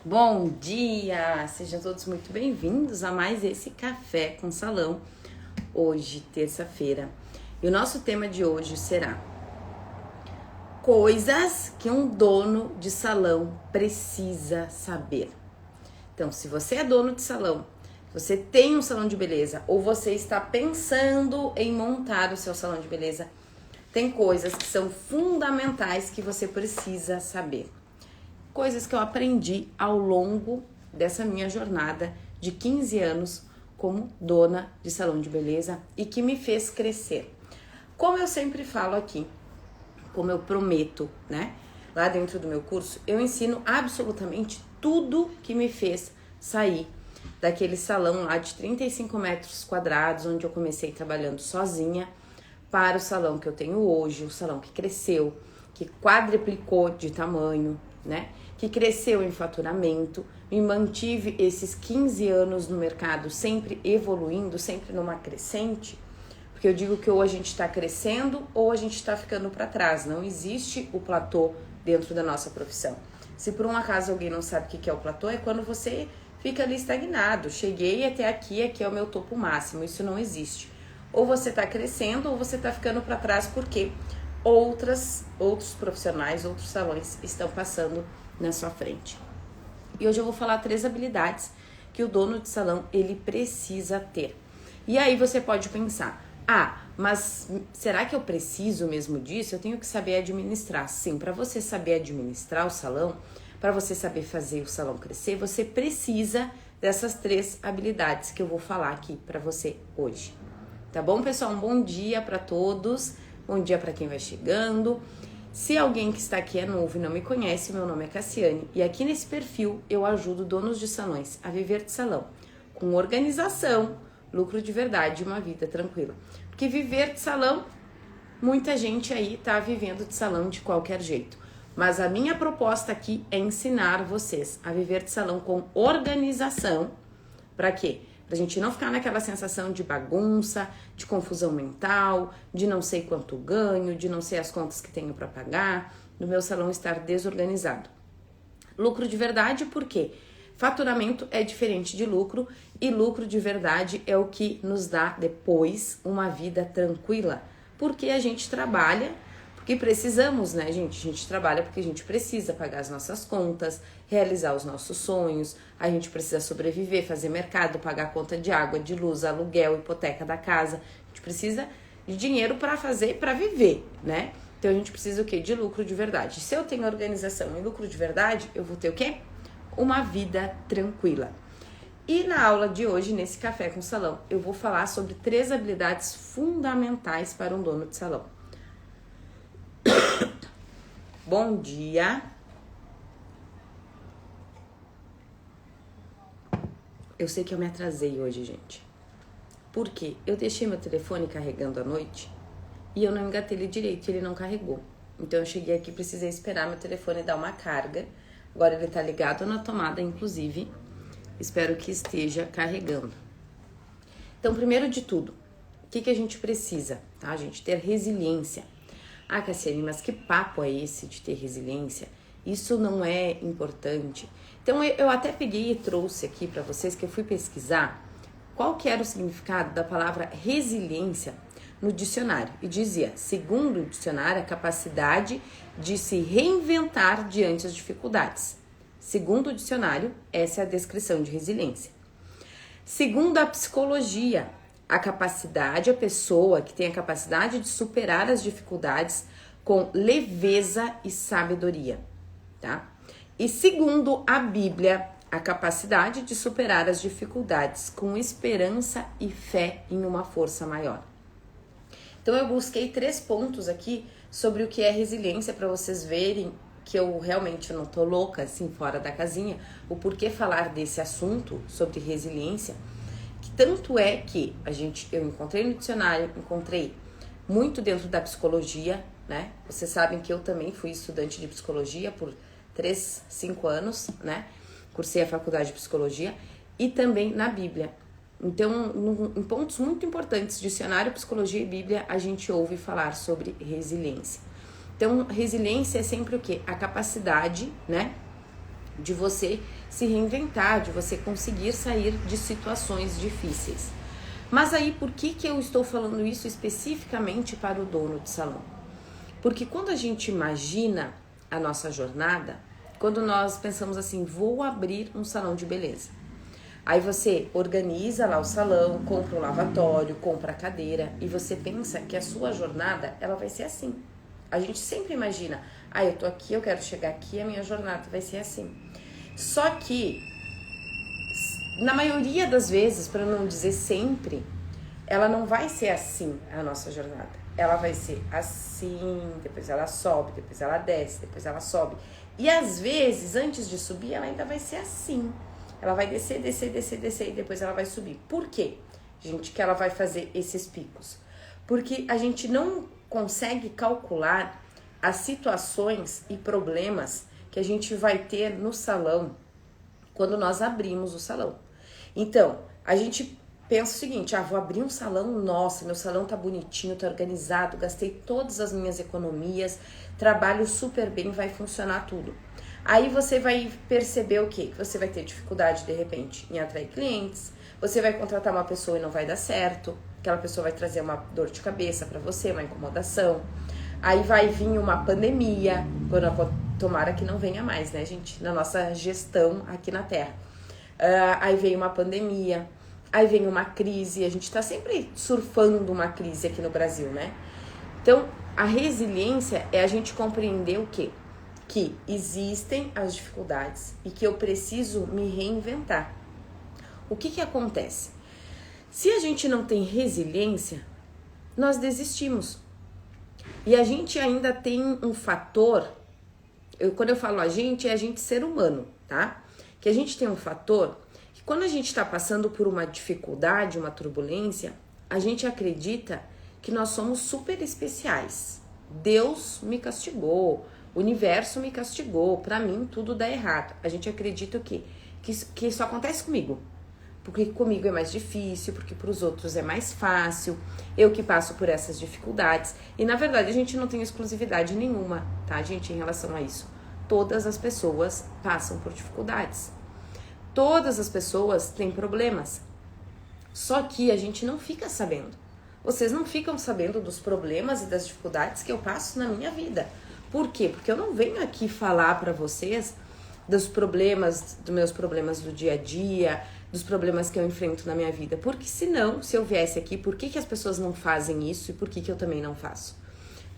Bom dia! Sejam todos muito bem-vindos a mais esse Café com Salão, hoje, terça-feira. E o nosso tema de hoje será coisas que um dono de salão precisa saber. Então, se você é dono de salão, você tem um salão de beleza ou você está pensando em montar o seu salão de beleza, tem coisas que são fundamentais que você precisa saber. Coisas que eu aprendi ao longo dessa minha jornada de 15 anos como dona de salão de beleza e que me fez crescer. Como eu sempre falo aqui, como eu prometo, né? Lá dentro do meu curso, eu ensino absolutamente tudo que me fez sair daquele salão lá de 35 metros quadrados, onde eu comecei trabalhando sozinha, para o salão que eu tenho hoje, o salão que cresceu, que quadruplicou de tamanho, né? Que cresceu em faturamento, me mantive esses 15 anos no mercado sempre evoluindo, sempre numa crescente, porque eu digo que ou a gente está crescendo ou a gente está ficando para trás, não existe o platô dentro da nossa profissão. Se por um acaso alguém não sabe o que é o platô, é quando você fica ali estagnado, cheguei até aqui, aqui é o meu topo máximo, isso não existe. Ou você está crescendo ou você está ficando para trás, porque outros profissionais, outros salões estão passando na sua frente. E hoje eu vou falar 3 habilidades que o dono de salão ele precisa ter. E aí você pode pensar, mas será que eu preciso mesmo disso? Eu tenho que saber administrar. Sim, para você saber administrar o salão, para você saber fazer o salão crescer, você precisa dessas 3 habilidades que eu vou falar aqui para você hoje. Tá bom, pessoal? Um bom dia para todos. Bom dia para quem vai chegando. Se alguém que está aqui é novo e não me conhece, meu nome é Cassiane e aqui nesse perfil eu ajudo donos de salões a viver de salão com organização, lucro de verdade e uma vida tranquila. Porque viver de salão, muita gente aí tá vivendo de salão de qualquer jeito. Mas a minha proposta aqui é ensinar vocês a viver de salão com organização. Para quê? Pra gente não ficar naquela sensação de bagunça, de confusão mental, de não sei quanto ganho, de não sei as contas que tenho para pagar, do meu salão estar desorganizado. Lucro de verdade, por quê? Faturamento é diferente de lucro e lucro de verdade é o que nos dá depois uma vida tranquila, porque a gente trabalha, porque precisamos, né, gente? A gente trabalha porque a gente precisa pagar as nossas contas, realizar os nossos sonhos, a gente precisa sobreviver, fazer mercado, pagar a conta de água, de luz, aluguel, hipoteca da casa. A gente precisa de dinheiro para fazer, para viver, né? Então a gente precisa o quê? De lucro de verdade. Se eu tenho organização e lucro de verdade, eu vou ter o quê? Uma vida tranquila. E na aula de hoje, nesse Café com Salão, eu vou falar sobre 3 habilidades fundamentais para um dono de salão. Bom dia. Eu sei que eu me atrasei hoje, gente. Por quê? Eu deixei meu telefone carregando à noite e eu não engatei ele direito, ele não carregou. Então eu cheguei aqui e precisei esperar meu telefone dar uma carga. Agora ele tá ligado na tomada, inclusive. Espero que esteja carregando. Então, primeiro de tudo, o que a gente precisa, tá, gente? Ter resiliência. Cassiane, mas que papo é esse de ter resiliência? Isso não é importante. Então, eu até peguei e trouxe aqui para vocês que eu fui pesquisar qual que era o significado da palavra resiliência no dicionário. E dizia, segundo o dicionário, a capacidade de se reinventar diante das dificuldades. Segundo o dicionário, essa é a descrição de resiliência. Segundo a psicologia, a pessoa que tem a capacidade de superar as dificuldades com leveza e sabedoria, tá? E segundo a Bíblia, a capacidade de superar as dificuldades com esperança e fé em uma força maior. Então eu busquei 3 pontos aqui sobre o que é resiliência para vocês verem que eu realmente não tô louca assim fora da casinha, o porquê falar desse assunto sobre resiliência. Tanto é que eu encontrei no dicionário, encontrei muito dentro da psicologia, né? Vocês sabem que eu também fui estudante de psicologia por 5 anos, né? Cursei a faculdade de psicologia e também na Bíblia. Então, em pontos muito importantes, dicionário, psicologia e Bíblia, a gente ouve falar sobre resiliência. Então, resiliência é sempre o quê? A capacidade, né, de você se reinventar, de você conseguir sair de situações difíceis. Mas aí, por que eu estou falando isso especificamente para o dono de salão? Porque quando a gente imagina a nossa jornada, quando nós pensamos assim, vou abrir um salão de beleza. Aí você organiza lá o salão, compra um lavatório, compra a cadeira e você pensa que a sua jornada, ela vai ser assim. A gente sempre imagina, eu tô aqui, eu quero chegar aqui, a minha jornada vai ser assim. Só que, na maioria das vezes, para não dizer sempre, ela não vai ser assim a nossa jornada. Ela vai ser assim, depois ela sobe, depois ela desce, depois ela sobe. E às vezes, antes de subir, ela ainda vai ser assim. Ela vai descer, descer, descer, descer e depois ela vai subir. Por quê, gente, que ela vai fazer esses picos? Porque a gente não consegue calcular as situações e problemas que a gente vai ter no salão quando nós abrimos o salão. Então, a gente pensa o seguinte, vou abrir um salão, nossa, meu salão tá bonitinho, tá organizado, gastei todas as minhas economias, trabalho super bem, vai funcionar tudo. Aí você vai perceber o quê? Você vai ter dificuldade, de repente, em atrair clientes, você vai contratar uma pessoa e não vai dar certo, aquela pessoa vai trazer uma dor de cabeça para você, uma incomodação. Aí vai vir uma pandemia, tomara que não venha mais, né, gente? Na nossa gestão aqui na Terra. Aí vem uma pandemia, aí vem uma crise, a gente tá sempre surfando uma crise aqui no Brasil, né? Então, a resiliência é a gente compreender o quê? Que existem as dificuldades e que eu preciso me reinventar. O que acontece? Se a gente não tem resiliência, nós desistimos. E a gente ainda tem um fator, quando eu falo a gente, é a gente ser humano, tá? Que a gente tem um fator que quando a gente está passando por uma dificuldade, uma turbulência, a gente acredita que nós somos super especiais. Deus me castigou, o universo me castigou, pra mim tudo dá errado. A gente acredita o quê? Que isso acontece comigo. Porque comigo é mais difícil, porque pros outros é mais fácil, eu que passo por essas dificuldades. E na verdade a gente não tem exclusividade nenhuma, tá, gente, em relação a isso. Todas as pessoas passam por dificuldades. Todas as pessoas têm problemas. Só que a gente não fica sabendo. Vocês não ficam sabendo dos problemas e das dificuldades que eu passo na minha vida. Por quê? Porque eu não venho aqui falar pra vocês dos meus problemas do dia a dia, dos problemas que eu enfrento na minha vida. Porque senão, se eu viesse aqui, por que as pessoas não fazem isso e por que eu também não faço?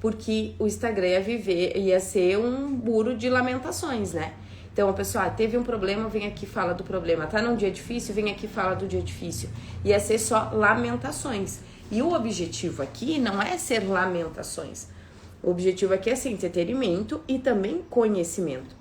Porque o Instagram ia ser um muro de lamentações, né? Então a pessoa teve um problema, vem aqui e fala do problema. Tá num dia difícil, vem aqui e fala do dia difícil. Ia ser só lamentações. E o objetivo aqui não é ser lamentações. O objetivo aqui é ser entretenimento e também conhecimento.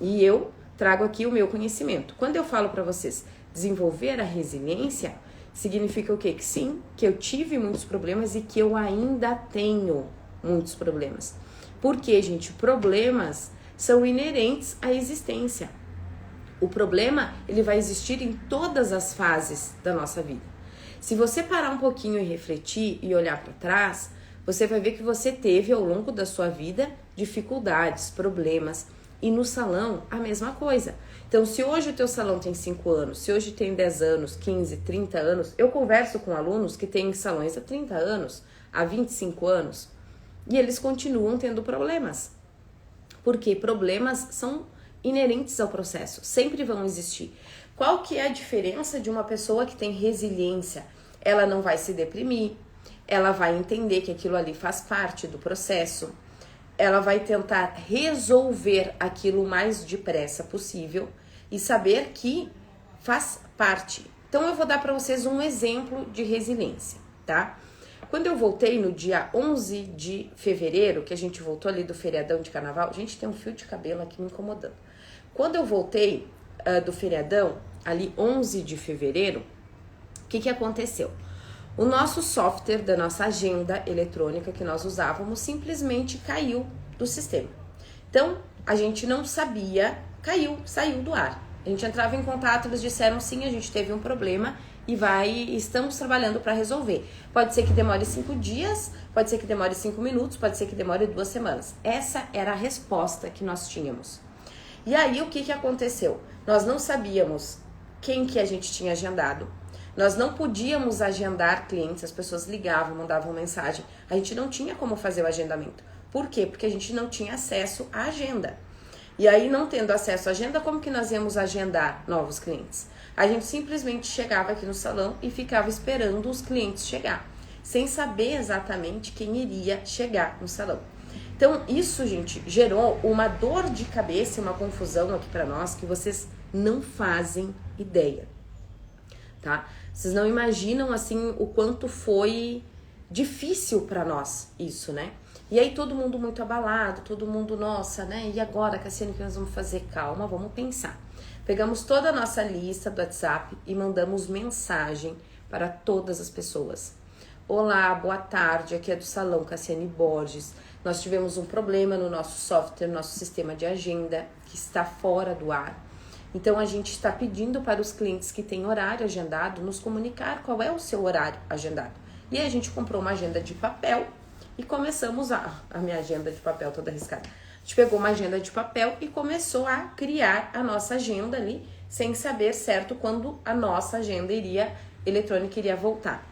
E eu trago aqui o meu conhecimento. Quando eu falo para vocês desenvolver a resiliência, significa o quê? Que sim, que eu tive muitos problemas e que eu ainda tenho muitos problemas. Porque, gente, problemas são inerentes à existência. O problema, ele vai existir em todas as fases da nossa vida. Se você parar um pouquinho e refletir e olhar para trás, você vai ver que você teve ao longo da sua vida dificuldades, problemas. E no salão, a mesma coisa. Então, se hoje o teu salão tem 5 anos, se hoje tem 10 anos, 15, 30 anos, eu converso com alunos que têm salões há 30 anos, há 25 anos, e eles continuam tendo problemas. Porque problemas são inerentes ao processo, sempre vão existir. Qual que é a diferença de uma pessoa que tem resiliência? Ela não vai se deprimir, ela vai entender que aquilo ali faz parte do processo, ela vai tentar resolver aquilo o mais depressa possível e saber que faz parte. Então eu vou dar para vocês um exemplo de resiliência, tá? Quando eu voltei no dia 11 de fevereiro, que a gente voltou ali do feriadão de carnaval, gente, tem um fio de cabelo aqui me incomodando. Quando eu voltei do feriadão, ali 11 de fevereiro, o que aconteceu? O nosso software da nossa agenda eletrônica que nós usávamos simplesmente caiu do sistema. Então, a gente não sabia, saiu do ar. A gente entrava em contato, eles disseram sim, a gente teve um problema e estamos trabalhando para resolver. Pode ser que demore 5 dias, pode ser que demore 5 minutos, pode ser que demore 2 semanas. Essa era a resposta que nós tínhamos. E aí, o que aconteceu? Nós não sabíamos quem que a gente tinha agendado. Nós não podíamos agendar clientes, as pessoas ligavam, mandavam mensagem. A gente não tinha como fazer o agendamento. Por quê? Porque a gente não tinha acesso à agenda. E aí, não tendo acesso à agenda, como que nós íamos agendar novos clientes? A gente simplesmente chegava aqui no salão e ficava esperando os clientes chegar, sem saber exatamente quem iria chegar no salão. Então, isso, gente, gerou uma dor de cabeça, uma confusão aqui pra nós que vocês não fazem ideia, tá? Vocês não imaginam, assim, o quanto foi difícil pra nós isso, né? E aí todo mundo muito abalado, todo mundo, nossa, né? E agora, Cassiane, o que nós vamos fazer? Calma, vamos pensar. Pegamos toda a nossa lista do WhatsApp e mandamos mensagem para todas as pessoas. Olá, boa tarde, aqui é do Salão Cassiane Borges. Nós tivemos um problema no nosso software, no nosso sistema de agenda, que está fora do ar. Então, a gente está pedindo para os clientes que têm horário agendado nos comunicar qual é o seu horário agendado. E aí, a gente comprou uma agenda de papel e começamos a minha agenda de papel toda arriscada. A gente pegou uma agenda de papel e começou a criar a nossa agenda ali, sem saber certo quando a nossa agenda eletrônica iria voltar.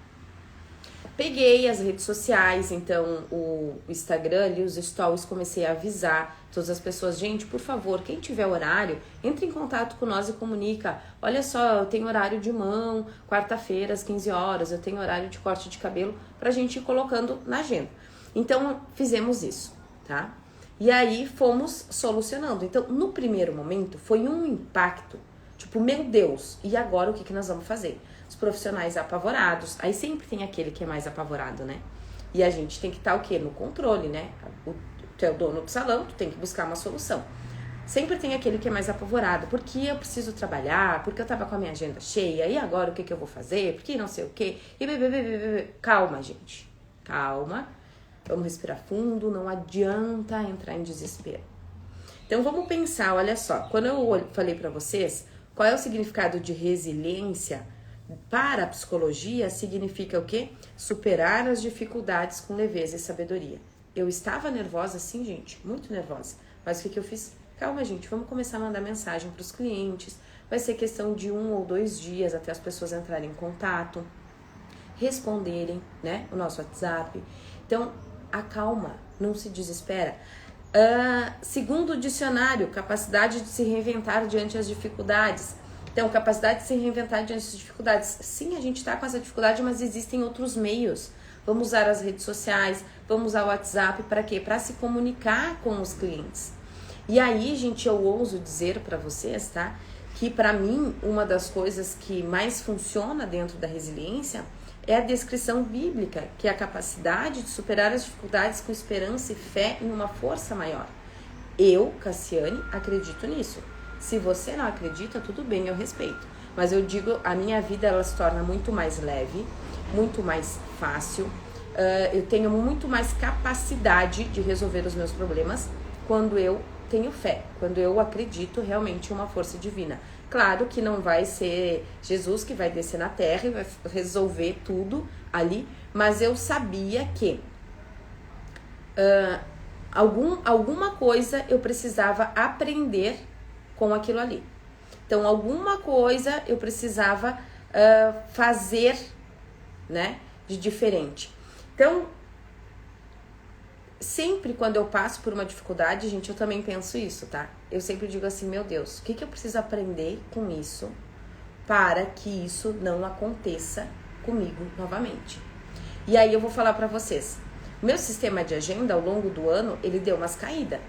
Peguei as redes sociais, então o Instagram ali, os stories, comecei a avisar todas as pessoas, gente, por favor, quem tiver horário, entre em contato com nós e comunica. Olha só, eu tenho horário de mão, quarta-feira às 15 horas, eu tenho horário de corte de cabelo, pra gente ir colocando na agenda. Então, fizemos isso, tá? E aí, fomos solucionando. Então, no primeiro momento, foi um impacto, tipo, meu Deus, e agora o que nós vamos fazer? Os profissionais apavorados, aí sempre tem aquele que é mais apavorado, né? E a gente tem que estar o quê? No controle, né? Tu é o dono do salão, tu tem que buscar uma solução. Sempre tem aquele que é mais apavorado, porque eu preciso trabalhar, porque eu tava com a minha agenda cheia, e agora o que eu vou fazer? Porque não sei o quê. Calma, gente. Calma. Vamos respirar fundo, não adianta entrar em desespero. Então vamos pensar, olha só, quando eu falei pra vocês, qual é o significado de resiliência? Para a psicologia, significa o quê? Superar as dificuldades com leveza e sabedoria. Eu estava nervosa, sim, gente, muito nervosa. Mas o que eu fiz? Calma, gente, vamos começar a mandar mensagem para os clientes. Vai ser questão de 1 ou 2 dias até as pessoas entrarem em contato, responderem, né, o nosso WhatsApp. Então, acalma, não se desespera. Segundo o dicionário, capacidade de se reinventar diante das dificuldades. Então, capacidade de se reinventar diante das dificuldades. Sim, a gente está com essa dificuldade, mas existem outros meios. Vamos usar as redes sociais, vamos usar o WhatsApp para quê? Para se comunicar com os clientes. E aí, gente, eu ouso dizer para vocês, tá? Que para mim, uma das coisas que mais funciona dentro da resiliência é a descrição bíblica, que é a capacidade de superar as dificuldades com esperança e fé em uma força maior. Eu, Cassiane, acredito nisso. Se você não acredita, tudo bem, eu respeito. Mas eu digo, a minha vida ela se torna muito mais leve, muito mais fácil. Eu tenho muito mais capacidade de resolver os meus problemas quando eu tenho fé, quando eu acredito realmente em uma força divina. Claro que não vai ser Jesus que vai descer na terra e vai resolver tudo ali, mas eu sabia que alguma coisa eu precisava aprender com aquilo ali. Então, alguma coisa eu precisava fazer, né, de diferente. Então, sempre quando eu passo por uma dificuldade, gente, eu também penso isso, tá? Eu sempre digo assim, meu Deus, o que eu preciso aprender com isso para que isso não aconteça comigo novamente? E aí eu vou falar pra vocês, meu sistema de agenda ao longo do ano, ele deu umas caídas.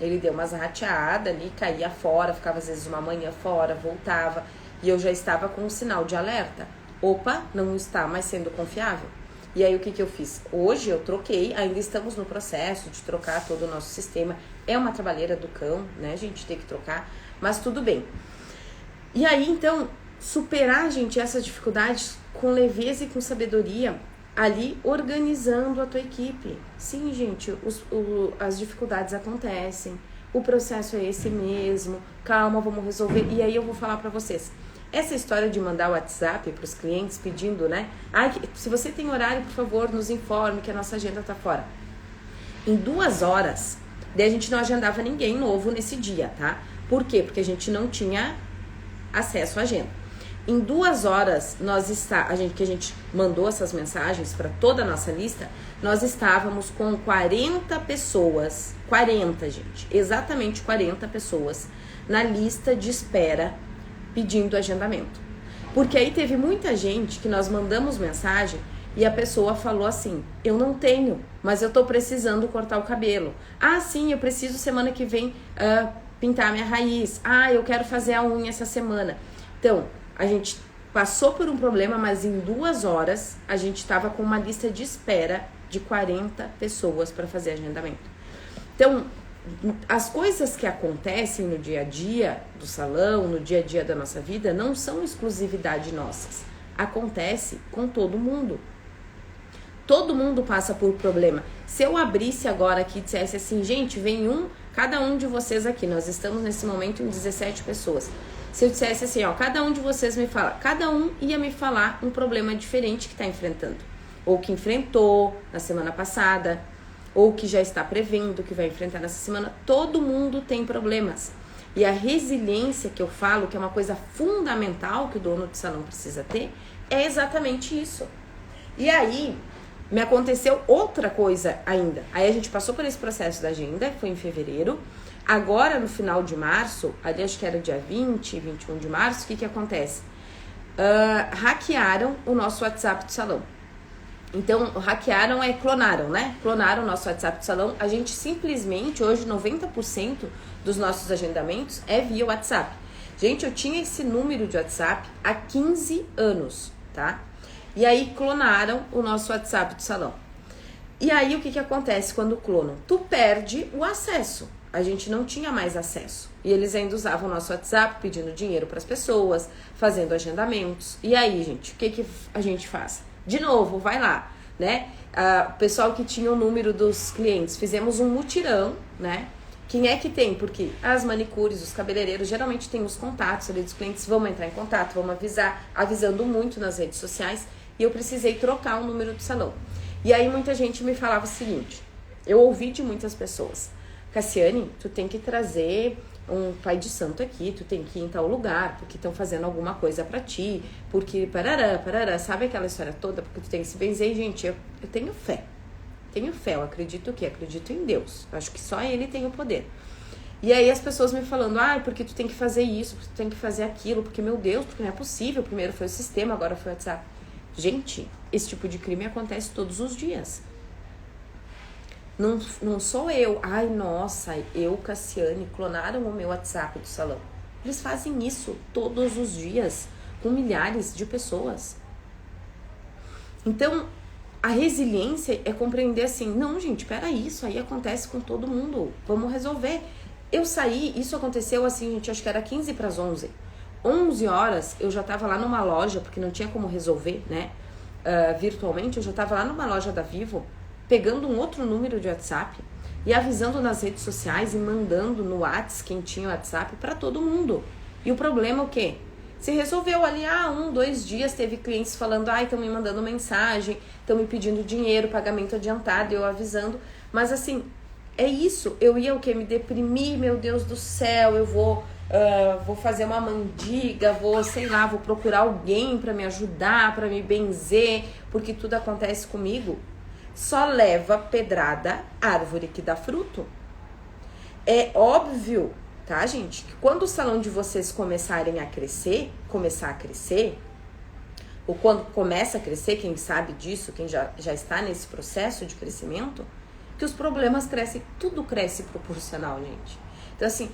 Ele deu umas rateadas ali, caía fora, ficava às vezes uma manhã fora, voltava. E eu já estava com um sinal de alerta. Opa, não está mais sendo confiável. E aí o que eu fiz? Hoje eu troquei, ainda estamos no processo de trocar todo o nosso sistema. É uma trabalheira do cão, né, gente? Tem que trocar, mas tudo bem. E aí então, superar, gente, essas dificuldades com leveza e com sabedoria, ali organizando a tua equipe. Sim, gente, as dificuldades acontecem, o processo é esse mesmo, calma, vamos resolver. E aí eu vou falar pra vocês, essa história de mandar o WhatsApp pros clientes pedindo, né? Se você tem horário, por favor, nos informe que a nossa agenda tá fora. Em 2 horas, daí a gente não agendava ninguém novo nesse dia, tá? Por quê? Porque a gente não tinha acesso à agenda. Em 2 horas, que a gente mandou essas mensagens para toda a nossa lista, nós estávamos com 40 pessoas, 40, gente, exatamente 40 pessoas na lista de espera pedindo agendamento. Porque aí teve muita gente que nós mandamos mensagem e a pessoa falou assim, eu não tenho, mas eu tô precisando cortar o cabelo. Ah, sim, eu preciso semana que vem pintar a minha raiz. Ah, eu quero fazer a unha essa semana. Então, a gente passou por um problema, mas em 2 horas a gente estava com uma lista de espera de 40 pessoas para fazer agendamento. Então, as coisas que acontecem no dia a dia do salão, no dia a dia da nossa vida, não são exclusividade nossas. Acontece com todo mundo. Todo mundo passa por problema. Se eu abrisse agora aqui e dissesse assim, gente, vem cada um de vocês aqui, nós estamos nesse momento em 17 pessoas. Se eu dissesse assim, ó, cada um de vocês me fala, cada um ia me falar um problema diferente que está enfrentando. Ou que enfrentou na semana passada, ou que já está prevendo que vai enfrentar nessa semana. Todo mundo tem problemas. E a resiliência que eu falo, que é uma coisa fundamental que o dono de salão precisa ter, é exatamente isso. E aí, me aconteceu outra coisa ainda. Aí a gente passou por esse processo da agenda, foi em fevereiro. Agora, no final de março, ali acho que era dia 20, 21 de março, o que acontece? Hackearam o nosso WhatsApp do salão. Então, hackearam clonaram, né? Clonaram o nosso WhatsApp do salão. A gente simplesmente, hoje, 90% dos nossos agendamentos é via WhatsApp. Gente, eu tinha esse número de WhatsApp há 15 anos, tá? E aí, clonaram o nosso WhatsApp do salão. E aí, o que acontece quando clonam? Tu perde o acesso. A gente não tinha mais acesso. E eles ainda usavam o nosso WhatsApp pedindo dinheiro para as pessoas, fazendo agendamentos. E aí, gente, o que a gente faz? De novo, vai lá, né? O pessoal que tinha o número dos clientes, fizemos um mutirão, né? Quem é que tem? Porque as manicures, os cabeleireiros, geralmente têm os contatos ali dos clientes, vamos entrar em contato, vamos avisar, avisando muito nas redes sociais. E eu precisei trocar o número do salão. E aí muita gente me falava o seguinte, eu ouvi de muitas pessoas, Cassiane, tu tem que trazer um pai de santo aqui, tu tem que ir em tal lugar, porque estão fazendo alguma coisa pra ti, porque parará, sabe aquela história toda, porque tu tem que se benzer. E, gente, eu tenho fé, eu acredito o quê? Acredito em Deus, eu acho que só Ele tem o poder. E aí as pessoas me falando, porque tu tem que fazer isso, porque tu tem que fazer aquilo, porque, meu Deus, porque não é possível, primeiro foi o sistema, agora foi o WhatsApp. Gente, esse tipo de crime acontece todos os dias. Não sou eu. Ai, nossa, eu, Cassiane, clonaram o meu WhatsApp do salão. Eles fazem isso todos os dias, com milhares de pessoas. Então, a resiliência é compreender assim, não, gente, peraí, isso aí acontece com todo mundo, vamos resolver. Eu saí, isso aconteceu assim, gente, acho que era 15 para as 11. 11 horas, eu já tava lá numa loja, porque não tinha como resolver, né, virtualmente, eu já tava lá numa loja da Vivo, pegando um outro número de WhatsApp e avisando nas redes sociais e mandando no WhatsApp, quem tinha o WhatsApp, para todo mundo. E o problema é o quê? Se resolveu ali, 1-2 dias, teve clientes falando, estão me mandando mensagem, estão me pedindo dinheiro, pagamento adiantado, eu avisando. Mas assim, é isso, eu ia me deprimir, meu Deus do céu, eu vou fazer uma mandiga, vou procurar alguém para me ajudar, para me benzer, porque tudo acontece comigo. Só leva pedrada árvore que dá fruto. É óbvio, tá, gente, que quando o salão de vocês começar a crescer, ou quando começa a crescer, quem sabe disso, quem já está nesse processo de crescimento, que os problemas crescem, tudo cresce proporcional, gente. Então assim,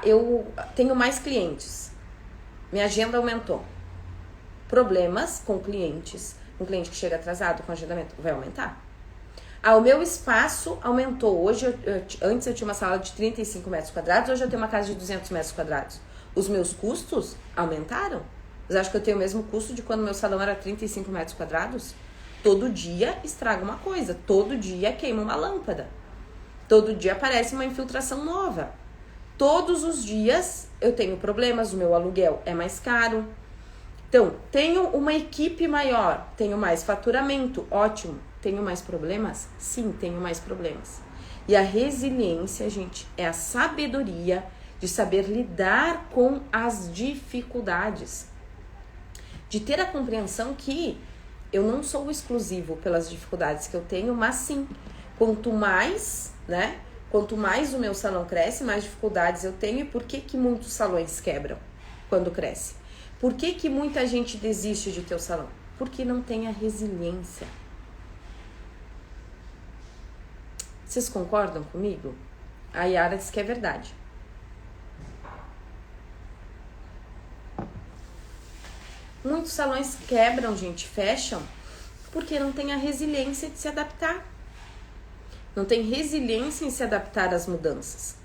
eu tenho mais clientes, minha agenda aumentou. Problemas com clientes, um cliente que chega atrasado com agendamento, vai aumentar. O meu espaço aumentou. Hoje, antes eu tinha uma sala de 35 metros quadrados, hoje eu tenho uma casa de 200 metros quadrados. Os meus custos aumentaram. Vocês acham que eu tenho o mesmo custo de quando meu salão era 35 metros quadrados? Todo dia estraga uma coisa, todo dia queima uma lâmpada, todo dia aparece uma infiltração nova. Todos os dias eu tenho problemas, o meu aluguel é mais caro. Então, tenho uma equipe maior, tenho mais faturamento, ótimo. Tenho mais problemas? Sim, tenho mais problemas. E a resiliência, gente, é a sabedoria de saber lidar com as dificuldades, de ter a compreensão que eu não sou exclusivo pelas dificuldades que eu tenho, mas sim, quanto mais, né? Quanto mais o meu salão cresce, mais dificuldades eu tenho. E por que que muitos salões quebram quando cresce? Por que que muita gente desiste de ter o salão? Porque não tem a resiliência. Vocês concordam comigo? A Yara diz que é verdade. Muitos salões quebram, gente, fecham, porque não tem a resiliência de se adaptar. Não tem resiliência em se adaptar às mudanças.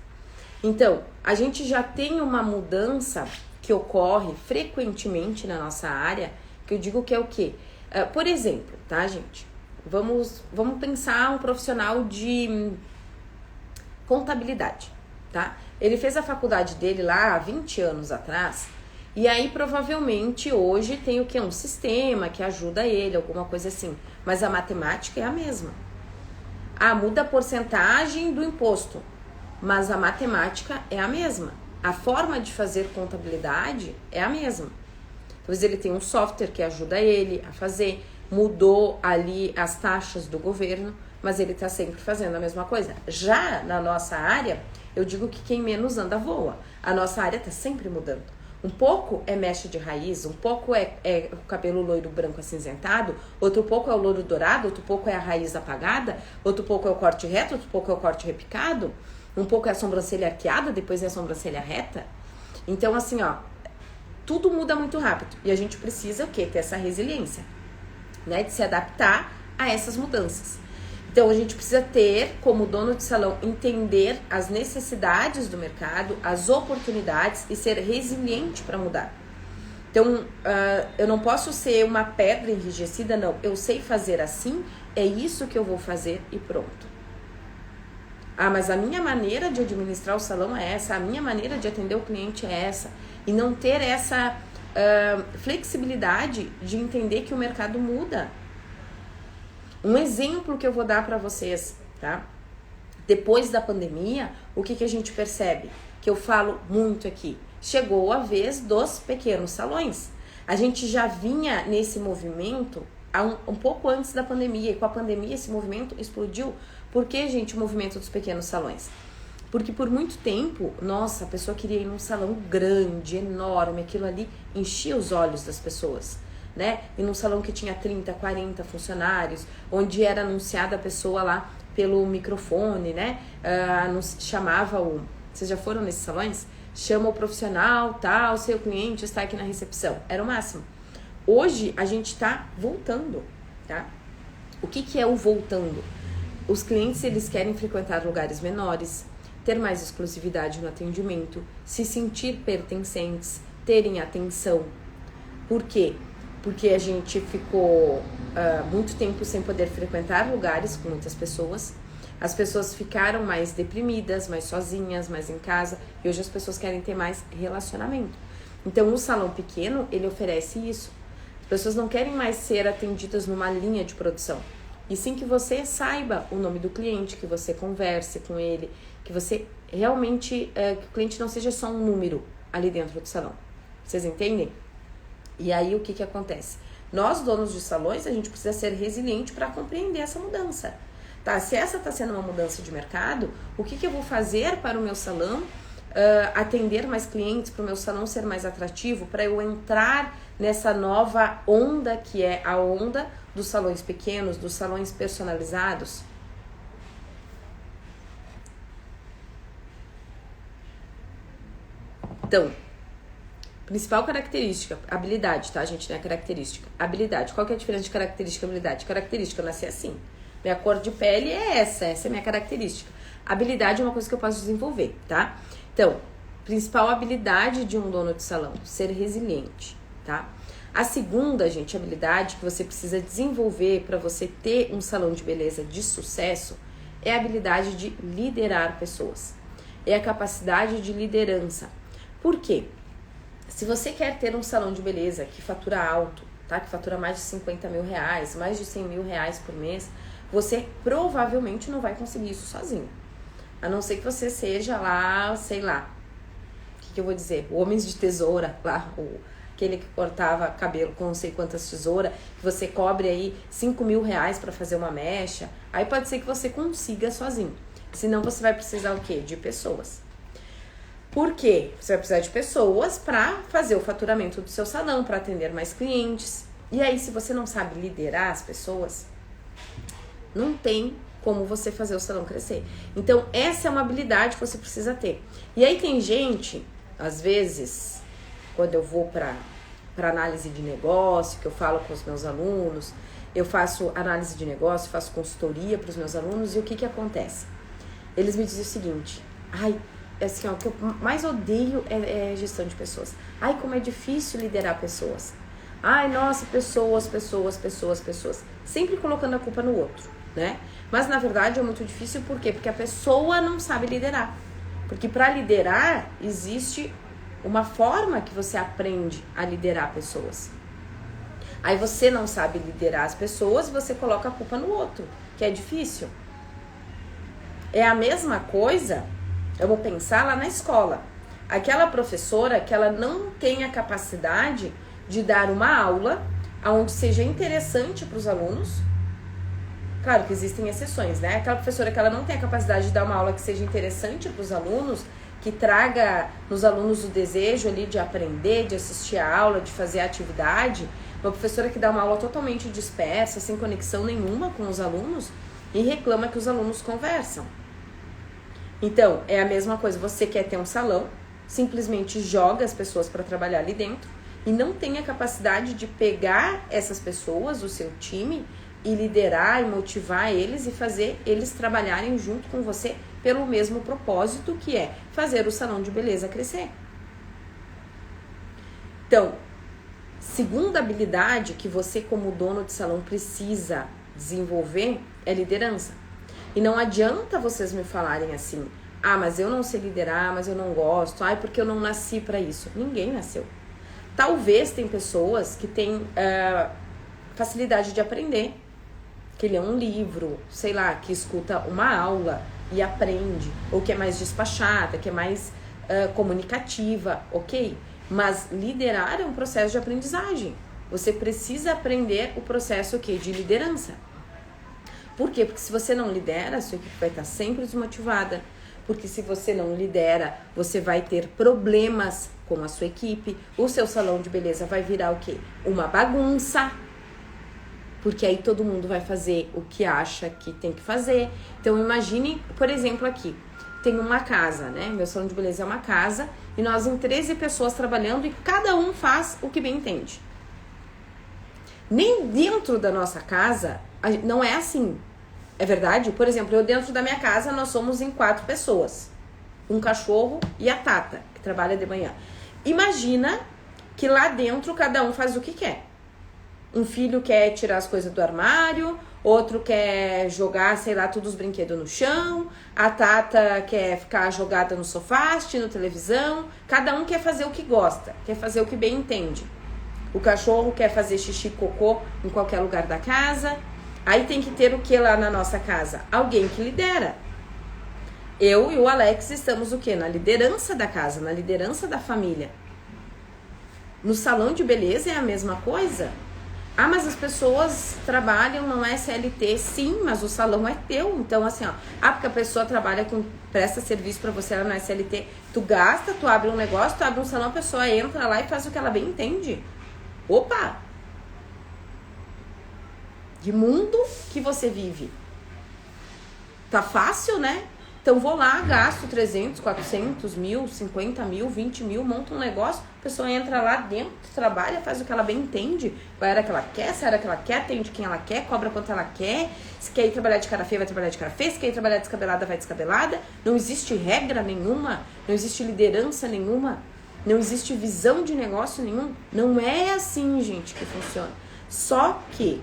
Então, a gente já tem uma mudança que ocorre frequentemente na nossa área, que eu digo que é o quê? Por exemplo, tá, gente? Vamos pensar um profissional de contabilidade, tá? Ele fez a faculdade dele lá há 20 anos atrás, e aí provavelmente hoje tem o quê? Um sistema que ajuda ele, alguma coisa assim. Mas a matemática é a mesma. Muda a porcentagem do imposto, mas a matemática é a mesma. A forma de fazer contabilidade é a mesma. Talvez ele tenha um software que ajuda ele a fazer, mudou ali as taxas do governo, mas ele está sempre fazendo a mesma coisa. Já na nossa área, eu digo que quem menos anda voa. A nossa área está sempre mudando. Um pouco é mecha de raiz, um pouco é o cabelo loiro branco acinzentado, outro pouco é o louro dourado, outro pouco é a raiz apagada, outro pouco é o corte reto, outro pouco é o corte repicado, um pouco é a sobrancelha arqueada, depois é a sobrancelha reta. Então, assim, ó, tudo muda muito rápido e a gente precisa o quê? Ter essa resiliência, né? De se adaptar a essas mudanças. Então, a gente precisa ter, como dono de salão, entender as necessidades do mercado, as oportunidades e ser resiliente para mudar. Então, eu não posso ser uma pedra enrijecida, não. Eu sei fazer assim, é isso que eu vou fazer e pronto. Mas a minha maneira de administrar o salão é essa, a minha maneira de atender o cliente é essa. E não ter essa flexibilidade de entender que o mercado muda. Um exemplo que eu vou dar para vocês, tá? Depois da pandemia, o que a gente percebe? Que eu falo muito aqui. Chegou a vez dos pequenos salões. A gente já vinha nesse movimento um pouco antes da pandemia. E com a pandemia esse movimento explodiu. Por que, gente, o movimento dos pequenos salões? Porque por muito tempo, nossa, a pessoa queria ir num salão grande, enorme. Aquilo ali enchia os olhos das pessoas. Né? E num salão que tinha 30, 40 funcionários, onde era anunciada a pessoa lá pelo microfone, né? Chamava Vocês já foram nesses salões? Chama o profissional, tal, seu cliente está aqui na recepção. Era o máximo. Hoje a gente está voltando, tá? O que é o voltando? Os clientes, eles querem frequentar lugares menores, ter mais exclusividade no atendimento, se sentir pertencentes, terem atenção. Por quê? Porque a gente ficou muito tempo sem poder frequentar lugares com muitas pessoas. As pessoas ficaram mais deprimidas, mais sozinhas, mais em casa. E hoje as pessoas querem ter mais relacionamento. Então, o salão pequeno, ele oferece isso. As pessoas não querem mais ser atendidas numa linha de produção. E sim que você saiba o nome do cliente, que você converse com ele, que você realmente, que o cliente não seja só um número ali dentro do salão. Vocês entendem? E aí, o que acontece? Nós, donos de salões, a gente precisa ser resiliente para compreender essa mudança. Tá? Se essa está sendo uma mudança de mercado, o que eu vou fazer para o meu salão atender mais clientes, para o meu salão ser mais atrativo, para eu entrar nessa nova onda que é a onda dos salões pequenos, dos salões personalizados? Então, principal característica, habilidade, tá, gente? Não é característica. Habilidade. Qual que é a diferença de característica e habilidade? Característica, eu nasci assim. Minha cor de pele é essa é a minha característica. Habilidade é uma coisa que eu posso desenvolver, tá? Então, principal habilidade de um dono de salão, ser resiliente, tá? A segunda, gente, habilidade que você precisa desenvolver para você ter um salão de beleza de sucesso é a habilidade de liderar pessoas. É a capacidade de liderança. Por quê? Se você quer ter um salão de beleza que fatura alto, tá? Que fatura mais de 50 mil reais, mais de 100 mil reais por mês, você provavelmente não vai conseguir isso sozinho. A não ser que você seja lá, sei lá, que eu vou dizer? O Homens de Tesoura, lá, aquele que cortava cabelo com não sei quantas tesouras, que você cobre aí 5 mil reais para fazer uma mecha, aí pode ser que você consiga sozinho. Senão você vai precisar o quê? De pessoas. Por quê? Você vai precisar de pessoas para fazer o faturamento do seu salão, para atender mais clientes. E aí, se você não sabe liderar as pessoas, não tem como você fazer o salão crescer. Então, essa é uma habilidade que você precisa ter. E aí tem gente, às vezes, quando eu vou para análise de negócio, que eu falo com os meus alunos, eu faço análise de negócio, faço consultoria para os meus alunos, e o que acontece? Eles me dizem o seguinte: ai, assim, ó, o que eu mais odeio é gestão de pessoas. Ai, como é difícil liderar pessoas. Ai, nossa, pessoas. Sempre colocando a culpa no outro, né? Mas, na verdade, é muito difícil, por quê? Porque a pessoa não sabe liderar. Porque para liderar, existe uma forma que você aprende a liderar pessoas. Aí você não sabe liderar as pessoas e você coloca a culpa no outro, que é difícil. É a mesma coisa, eu vou pensar lá na escola. Aquela professora que ela não tem a capacidade de dar uma aula onde seja interessante para os alunos. Claro que existem exceções, né? Aquela professora que ela não tem a capacidade de dar uma aula que seja interessante para os alunos, que traga nos alunos o desejo ali de aprender, de assistir a aula, de fazer a atividade. Uma professora que dá uma aula totalmente dispersa, sem conexão nenhuma com os alunos e reclama que os alunos conversam. Então, é a mesma coisa, você quer ter um salão, simplesmente joga as pessoas para trabalhar ali dentro e não tem a capacidade de pegar essas pessoas, o seu time, e liderar e motivar eles e fazer eles trabalharem junto com você pelo mesmo propósito, que é fazer o salão de beleza crescer. Então, segunda habilidade que você como dono de salão precisa desenvolver é liderança. E não adianta vocês me falarem assim: ah, mas eu não sei liderar, mas eu não gosto, ai, porque eu não nasci para isso. Ninguém nasceu. Talvez tem pessoas que têm facilidade de aprender, que lê um livro, sei lá, que escuta uma aula e aprende, ou que é mais despachada, que é mais comunicativa, ok? Mas liderar é um processo de aprendizagem. Você precisa aprender o processo de liderança. Por quê? Porque se você não lidera, a sua equipe vai estar sempre desmotivada. Porque se você não lidera, você vai ter problemas com a sua equipe. O seu salão de beleza vai virar o quê? Uma bagunça. Porque aí todo mundo vai fazer o que acha que tem que fazer. Então imagine, por exemplo, aqui. Tem uma casa, né? Meu salão de beleza é uma casa. E nós em 13 pessoas trabalhando e cada um faz o que bem entende. Nem dentro da nossa casa não é assim. É verdade? Por exemplo, eu dentro da minha casa nós somos em 4 pessoas. Um cachorro e a Tata, que trabalha de manhã. Imagina que lá dentro cada um faz o que quer. Um filho quer tirar as coisas do armário, outro quer jogar, sei lá, todos os brinquedos no chão, a Tata quer ficar jogada no sofá, assistindo televisão. Cada um quer fazer o que gosta, quer fazer o que bem entende. O cachorro quer fazer xixi e cocô em qualquer lugar da casa. Aí tem que ter o que lá na nossa casa? Alguém que lidera. Eu e o Alex estamos o quê? Na liderança da casa, na liderança da família. No salão de beleza é a mesma coisa. Ah, mas as pessoas trabalham, não é CLT. Sim, mas o salão é teu. Então, assim, ó. Ah, porque a pessoa trabalha presta serviço pra você, ela não é CLT. Tu gasta, tu abre um negócio, tu abre um salão, a pessoa entra lá e faz o que ela bem entende. Opa! De mundo que você vive. Tá fácil, né? Então vou lá, gasto 300, 400, 1.000, 50 mil, 20 mil, monta um negócio, a pessoa entra lá dentro, trabalha, faz o que ela bem entende, vai a hora que ela quer, sai a hora que ela quer, atende quem ela quer, cobra quanto ela quer, se quer ir trabalhar de cara feia, vai trabalhar de cara feia, se quer ir trabalhar descabelada, vai descabelada, não existe regra nenhuma, não existe liderança nenhuma, não existe visão de negócio nenhum, não é assim, gente, que funciona. Só que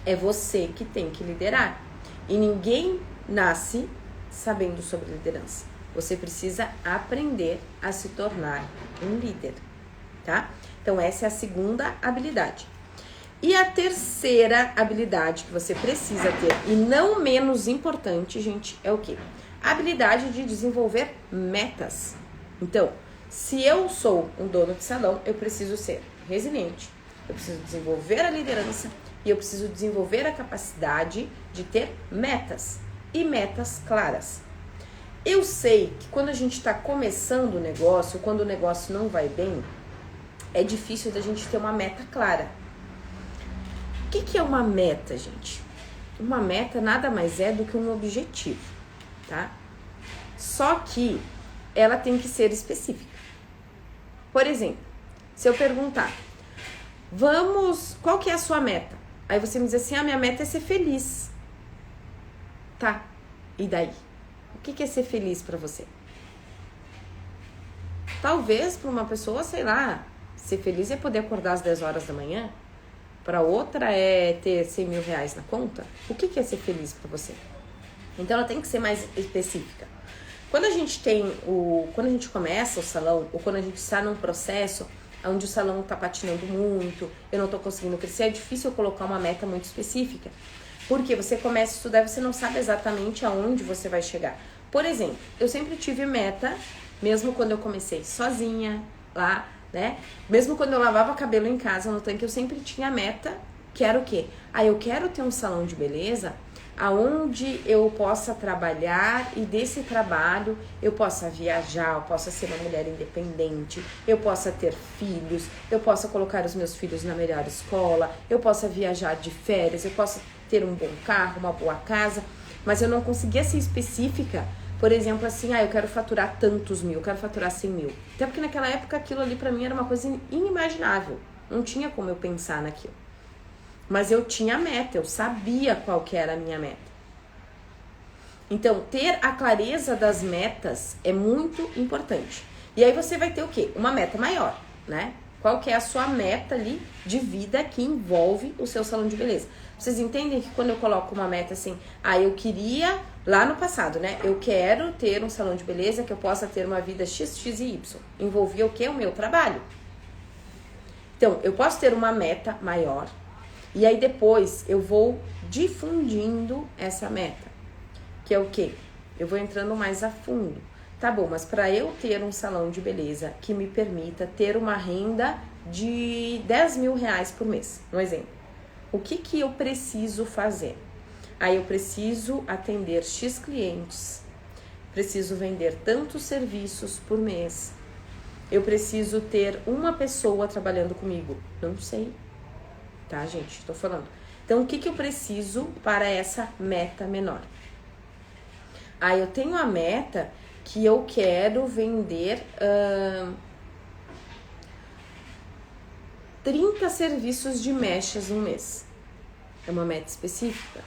é você que tem que liderar e ninguém nasce sabendo sobre liderança. Você precisa aprender a se tornar um líder, tá? Então essa é a segunda habilidade. E a terceira habilidade que você precisa ter, e não menos importante, gente, é o quê? A habilidade de desenvolver metas. Então, se eu sou um dono de salão, eu preciso ser resiliente, eu preciso desenvolver a liderança e eu preciso desenvolver a capacidade de ter metas e metas claras. Eu sei que quando a gente está começando o negócio, quando o negócio não vai bem, é difícil da gente ter uma meta clara. O que é uma meta, gente? Uma meta nada mais é do que um objetivo, tá? Só que ela tem que ser específica. Por exemplo, se eu perguntar, qual que é a sua meta? Aí você me diz assim, minha meta é ser feliz. Tá, e daí? O que é ser feliz pra você? Talvez pra uma pessoa, sei lá, ser feliz é poder acordar às 10 horas da manhã. Pra outra é ter 100 mil reais na conta. O que é ser feliz pra você? Então ela tem que ser mais específica. Quando a gente começa o salão, ou quando a gente está num processo onde o salão tá patinando muito, eu não tô conseguindo crescer, é difícil eu colocar uma meta muito específica. Porque você começa a estudar e você não sabe exatamente aonde você vai chegar. Por exemplo, eu sempre tive meta, mesmo quando eu comecei sozinha lá, né? Mesmo quando eu lavava cabelo em casa no tanque, eu sempre tinha meta, que era o quê? Eu quero ter um salão de beleza aonde eu possa trabalhar e desse trabalho eu possa viajar, eu possa ser uma mulher independente, eu possa ter filhos, eu possa colocar os meus filhos na melhor escola, eu possa viajar de férias, eu possa ter um bom carro, uma boa casa, mas eu não conseguia ser específica. Por exemplo, assim, eu quero faturar tantos mil, eu quero faturar 100 mil. Até porque naquela época aquilo ali pra mim era uma coisa inimaginável. Não tinha como eu pensar naquilo. Mas eu tinha meta, eu sabia qual que era a minha meta. Então, ter a clareza das metas é muito importante. E aí você vai ter o quê? Uma meta maior, né? Qual que é a sua meta ali de vida que envolve o seu salão de beleza? Vocês entendem que quando eu coloco uma meta assim, eu queria, lá no passado, né? Eu quero ter um salão de beleza que eu possa ter uma vida X, X e Y. Envolvia o quê? O meu trabalho. Então, eu posso ter uma meta maior e aí depois eu vou difundindo essa meta. Que é o quê? Eu vou entrando mais a fundo. Tá bom, mas para eu ter um salão de beleza que me permita ter uma renda de 10 mil reais por mês, um exemplo. O que eu preciso fazer? Aí eu preciso atender X clientes, preciso vender tantos serviços por mês, eu preciso ter uma pessoa trabalhando comigo. Não sei, tá, gente? Tô falando. Então, o que eu preciso para essa meta menor? Eu tenho a meta que eu quero vender 30 serviços de mechas no mês. É uma meta específica.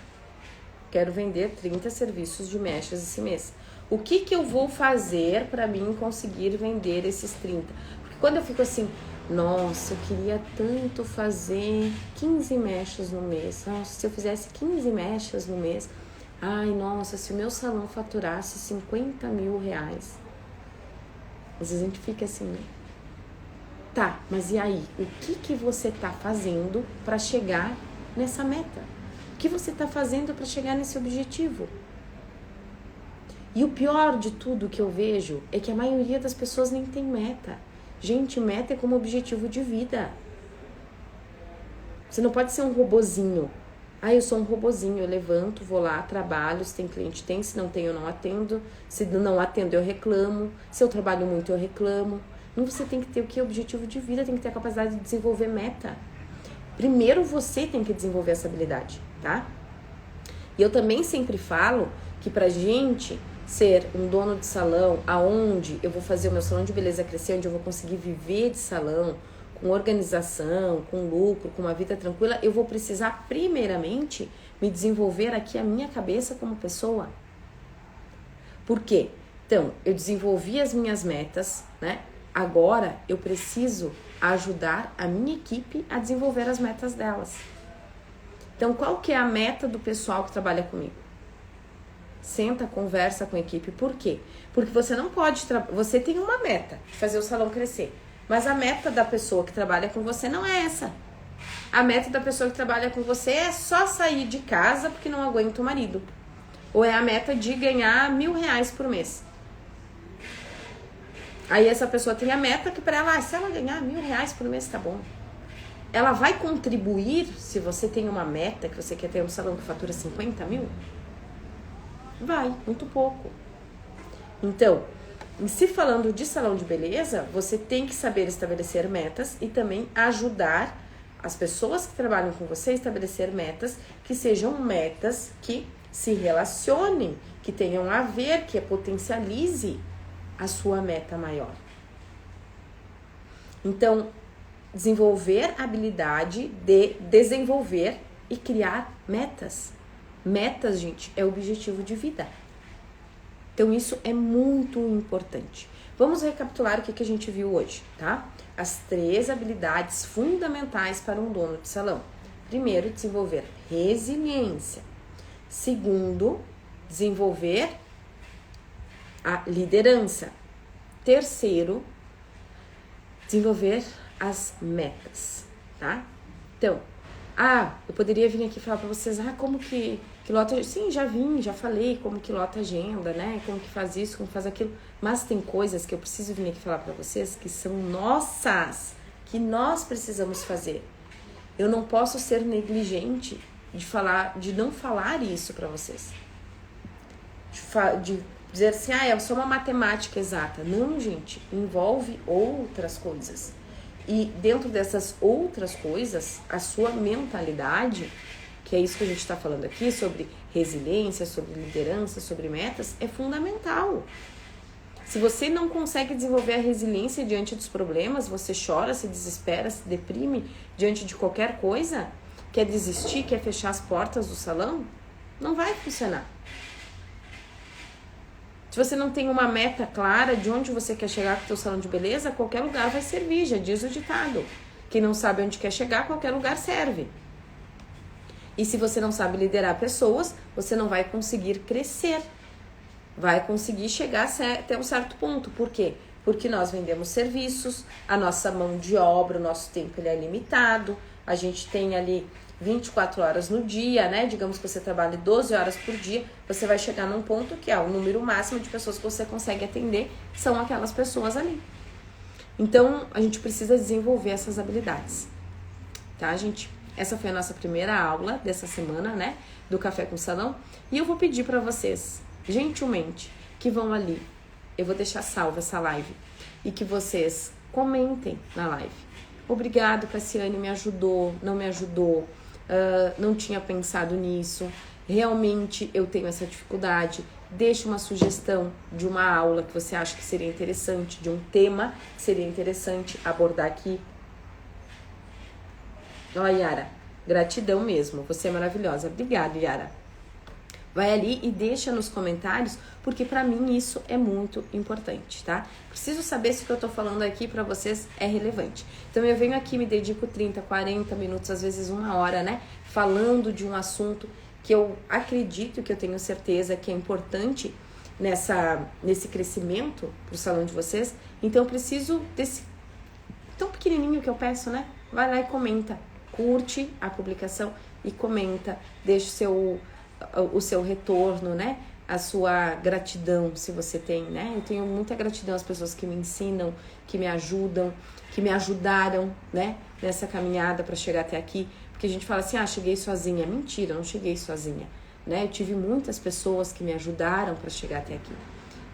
Quero vender 30 serviços de mechas esse mês. O que eu vou fazer para mim conseguir vender esses 30? Porque quando eu fico assim, nossa, eu queria tanto fazer 15 mechas no mês. Nossa, se eu fizesse 15 mechas no mês, nossa, se o meu salão faturasse 50 mil reais. Às vezes a gente fica assim, né? Tá, mas e aí? O que você tá fazendo para chegar nessa meta? O que você tá fazendo para chegar nesse objetivo? E o pior de tudo que eu vejo é que a maioria das pessoas nem tem meta. Gente, meta é como objetivo de vida. Você não pode ser um robozinho. Eu sou um robozinho, eu levanto, vou lá, trabalho, se tem cliente tem, se não tem eu não atendo, se não atendo eu reclamo, se eu trabalho muito eu reclamo. Não, você tem que ter o que? Objetivo de vida, tem que ter a capacidade de desenvolver meta. Primeiro você tem que desenvolver essa habilidade, tá? E eu também sempre falo que pra gente ser um dono de salão, aonde eu vou fazer o meu salão de beleza crescer, onde eu vou conseguir viver de salão, com organização, com lucro, com uma vida tranquila, eu vou precisar primeiramente me desenvolver aqui a minha cabeça como pessoa. Por quê? Então, eu desenvolvi as minhas metas, né? Agora eu preciso ajudar a minha equipe a desenvolver as metas delas. Então, qual que é a meta do pessoal que trabalha comigo? Senta, conversa com a equipe. Por quê? Porque você não pode... Você tem uma meta, fazer o salão crescer. Mas a meta da pessoa que trabalha com você não é essa. A meta da pessoa que trabalha com você é só sair de casa porque não aguenta o marido. Ou é a meta de ganhar 1.000 reais por mês. Aí essa pessoa tem a meta que para ela, se ela ganhar R$1.000 por mês, tá bom. Ela vai contribuir se você tem uma meta que você quer ter um salão que fatura 50 mil? Vai, muito pouco. Então, em se falando de salão de beleza, você tem que saber estabelecer metas e também ajudar as pessoas que trabalham com você a estabelecer metas que sejam metas que se relacionem, que tenham a ver, que potencialize a sua meta maior. Então, desenvolver a habilidade de desenvolver e criar metas. Metas, gente, é objetivo de vida. Então, isso é muito importante. Vamos recapitular o que a gente viu hoje, tá? As 3 habilidades fundamentais para um dono de salão. Primeiro, desenvolver resiliência. Segundo, desenvolver a liderança. Terceiro, desenvolver as metas, tá? Então, eu poderia vir aqui falar para vocês, como que lota... Sim, já vim, já falei como que lota agenda, né? Como que faz isso, como faz aquilo. Mas tem coisas que eu preciso vir aqui falar para vocês que são nossas, que nós precisamos fazer. Eu não posso ser negligente de não falar isso para vocês. De dizer assim, é só uma matemática exata. Não, gente, envolve outras coisas. E dentro dessas outras coisas, a sua mentalidade, que é isso que a gente está falando aqui, sobre resiliência, sobre liderança, sobre metas, é fundamental. Se você não consegue desenvolver a resiliência diante dos problemas, você chora, se desespera, se deprime diante de qualquer coisa, quer desistir, quer fechar as portas do salão, não vai funcionar. Se você não tem uma meta clara de onde você quer chegar com o seu salão de beleza, qualquer lugar vai servir, já diz o ditado. Quem não sabe onde quer chegar, qualquer lugar serve. E se você não sabe liderar pessoas, você não vai conseguir crescer. Vai conseguir chegar até um certo ponto. Por quê? Porque nós vendemos serviços, a nossa mão de obra, o nosso tempo ele é limitado, a gente tem ali 24 horas no dia, né? Digamos que você trabalhe 12 horas por dia, você vai chegar num ponto que o número máximo de pessoas que você consegue atender são aquelas pessoas ali. Então, a gente precisa desenvolver essas habilidades, tá, gente? Essa foi a nossa primeira aula dessa semana, né? Do Café com Salão. E eu vou pedir para vocês, gentilmente, que vão ali. Eu vou deixar salva essa live. E que vocês comentem na live. Obrigado, Cassiane, me ajudou, não me ajudou. Não tinha pensado nisso. Realmente eu tenho essa dificuldade. Deixe uma sugestão de uma aula que você acha que seria interessante, de um tema que seria interessante abordar aqui. Ó, Yara, gratidão mesmo, você é maravilhosa. Obrigada, Yara. Vai ali e deixa nos comentários, porque pra mim isso é muito importante, tá? Preciso saber se o que eu tô falando aqui pra vocês é relevante. Então eu venho aqui, me dedico 30, 40 minutos, às vezes 1 hora, né? Falando de um assunto que eu acredito, que eu tenho certeza que é importante nesse crescimento pro salão de vocês. Então eu preciso desse tão pequenininho que eu peço, né? Vai lá e comenta. Curte a publicação e comenta, deixa o seu retorno, né? A sua gratidão, se você tem, né? Eu tenho muita gratidão às pessoas que me ensinam, que me ajudam, que me ajudaram, né? Nessa caminhada para chegar até aqui. Porque a gente fala assim, cheguei sozinha. Mentira, eu não cheguei sozinha, né? Eu tive muitas pessoas que me ajudaram para chegar até aqui.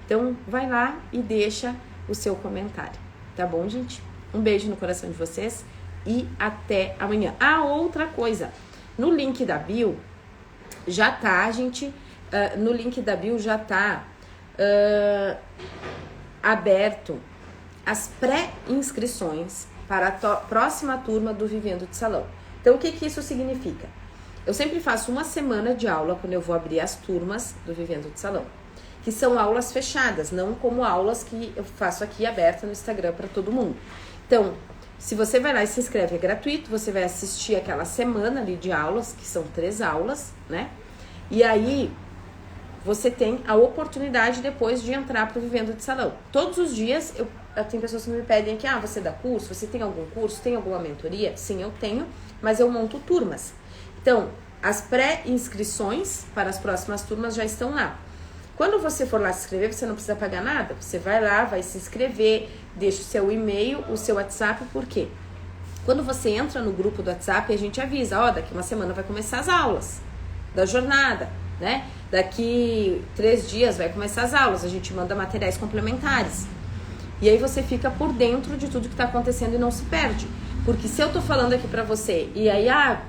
Então, vai lá e deixa o seu comentário, tá bom, gente? Um beijo no coração de vocês. E até amanhã. Outra coisa, no link da bio já tá, gente, no link da bio já tá aberto as pré-inscrições para a próxima turma do Vivendo de Salão. Então, o que isso significa? Eu sempre faço uma semana de aula quando eu vou abrir as turmas do Vivendo de Salão, que são aulas fechadas, não como aulas que eu faço aqui aberta no Instagram para todo mundo. Então, se você vai lá e se inscreve, é gratuito, você vai assistir aquela semana ali de aulas, que são 3 aulas, né? E aí, você tem a oportunidade depois de entrar para o Vivendo de Salão. Todos os dias, eu tenho pessoas que me pedem aqui, você dá curso? Você tem algum curso? Tem alguma mentoria? Sim, eu tenho, mas eu monto turmas. Então, as pré-inscrições para as próximas turmas já estão lá. Quando você for lá se inscrever, você não precisa pagar nada. Você vai lá, vai se inscrever, deixa o seu e-mail, o seu WhatsApp, por quê? Quando você entra no grupo do WhatsApp, a gente avisa, ó, daqui uma semana vai começar as aulas da jornada, né? Daqui 3 dias vai começar as aulas, a gente manda materiais complementares. E aí você fica por dentro de tudo que tá acontecendo e não se perde. Porque se eu tô falando aqui pra você e aí,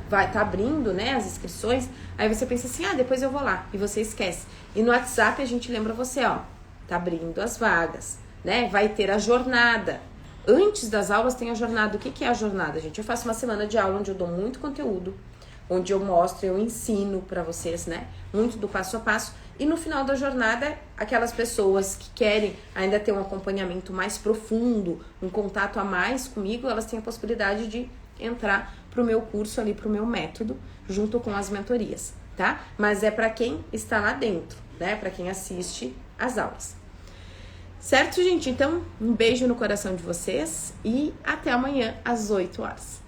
tá abrindo, né, as inscrições, aí você pensa assim, depois eu vou lá, e você esquece. E no WhatsApp a gente lembra você, ó, tá abrindo as vagas, né, vai ter a jornada. Antes das aulas tem a jornada. O que é a jornada, gente? Eu faço uma semana de aula onde eu dou muito conteúdo, onde eu mostro, eu ensino pra vocês, né, muito do passo a passo. E no final da jornada, aquelas pessoas que querem ainda ter um acompanhamento mais profundo, um contato a mais comigo, elas têm a possibilidade de entrar pro meu curso ali, pro meu método, junto com as mentorias, tá? Mas é pra quem está lá dentro, né? Pra quem assiste as aulas. Certo, gente? Então, um beijo no coração de vocês e até amanhã às 8 horas.